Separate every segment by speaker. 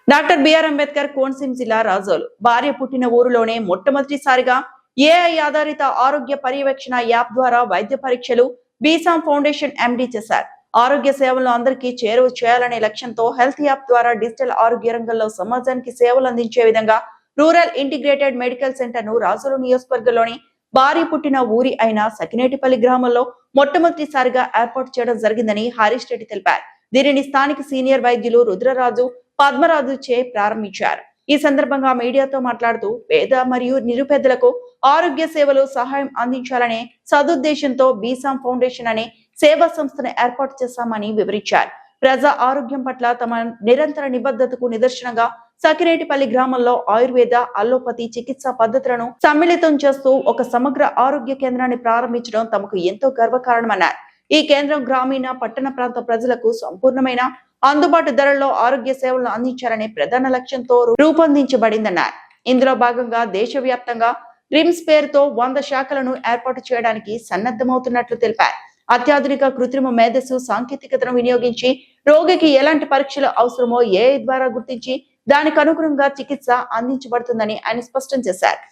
Speaker 1: Doctor BR Ambedkar Konaseema జిల్లా రాజోలు భార్య పుట్టిన ఊరిలోనే మొట్టమొదటిసారిగా ఏఐ ఆధారిత ఆరోగ్య పర్యవేక్షణ యాప్ ద్వారా వైద్య పరీక్షలు బీసాం ఫౌండేషన్ ఎండి చేశారు. ఆరోగ్య సేవలను అందరికీ చేరువ చేయాలనే లక్ష్యంతో హెల్త్ యాప్ ద్వారా డిజిటల్ ఆరోగ్య రంగంలో సమాజానికి సేవలు అందించే విధంగా రూరల్ ఇంటిగ్రేటెడ్ మెడికల్ సెంటర్ ను రాజోలు నియోజకవర్గంలోని భార్య పుట్టిన ఊరి అయిన సకినేటిపల్లి గ్రామంలో మొట్టమొదటిసారిగా ఏర్పాటు చేయడం జరిగిందని హరీష్ రెడ్డి తెలిపారు. దీనిని స్థానిక సీనియర్ వైద్యులు రుద్రరాజు పద్మరాజు చే ప్రారంభించారు. ఈ సందర్భంగా మీడియాతో మాట్లాడుతూ పేద మరియు నిరుపేదలకు ఆరోగ్య సేవలు సహాయం అందించాలనే సదుద్దేశంతో బీసాం ఫౌండేషన్ అనే సేవా సంస్థను ఏర్పాటు చేశామని వివరించారు. ప్రజా ఆరోగ్యం పట్ల తమ నిరంతర నిబద్ధతకు నిదర్శనంగా సకినేటిపల్లి గ్రామంలో ఆయుర్వేద అల్లోపతి చికిత్సా పద్ధతులను సమ్మిళితం చేస్తూ ఒక సమగ్ర ఆరోగ్య కేంద్రాన్ని ప్రారంభించడం తమకు ఎంతో గర్వకారణమన్నారు. ఈ కేంద్రం గ్రామీణ పట్టణ ప్రాంత ప్రజలకు సంపూర్ణమైన అందుబాటు ధరల్లో ఆరోగ్య సేవలను అందించాలనే ప్రధాన లక్ష్యంతో రూపొందించబడిందన్నారు. ఇందులో భాగంగా దేశవ్యాప్తంగా రిమ్స్ పేరుతో 100 శాఖలను ఏర్పాటు చేయడానికి సన్నద్ధమవుతున్నట్లు తెలిపారు. అత్యాధునిక కృత్రిమ మేధస్సు సాంకేతికతను వినియోగించి రోగికి ఎలాంటి పరీక్షలు అవసరమో ఏఐ ద్వారా గుర్తించి దానికి అనుగుణంగా చికిత్స అందించబడుతుందని ఆయన స్పష్టం చేశారు.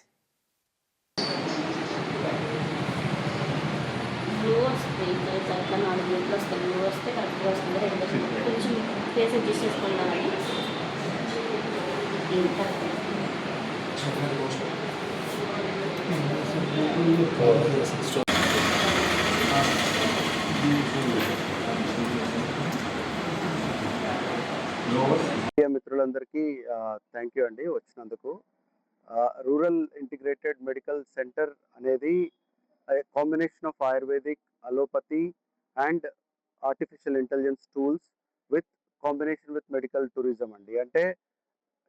Speaker 2: మిత్రులందరికీ థ్యాంక్ యూ అండి వచ్చినందుకు. రూరల్ ఇంటిగ్రేటెడ్ మెడికల్ సెంటర్ అనేది combination of ayurvedic, allopathy and artificial intelligence tools with combination with medical tourism అండి. అంటే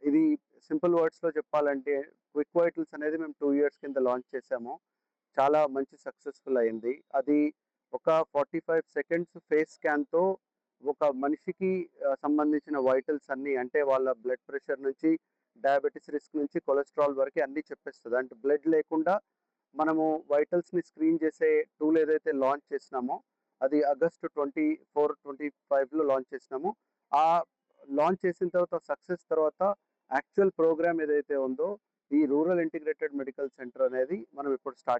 Speaker 2: ఇది సింపుల్ వర్డ్స్లో చెప్పాలంటే క్విక్ వైటల్స్ అనేది మేము 2 years కింద లాంచ్ చేసాము. చాలా మంచి సక్సెస్ఫుల్ అయింది. అది ఒక 45 seconds ఫేస్ స్కాన్తో ఒక మనిషికి సంబంధించిన వైటల్స్ అన్ని, అంటే వాళ్ళ బ్లడ్ ప్రెషర్ నుంచి డయాబెటీస్ రిస్క్ నుంచి కొలెస్ట్రాల్ వరకు అన్నీ చెప్పేస్తుంది. అంటే బ్లడ్ లేకుండా మనము వైటల్స్ని స్క్రీన్ చేసే టూల్ ఏదైతే లాంచ్ చేసినామో అది August 24, 25లో లాంచ్ చేసినాము. ఆ లాంచ్ చేసిన తర్వాత సక్సెస్ తర్వాత యాక్చువల్ ప్రోగ్రామ్ ఏదైతే ఉందో ఈ రూరల్ ఇంటిగ్రేటెడ్ మెడికల్ సెంటర్ అనేది మనం ఇప్పుడు స్టార్ట్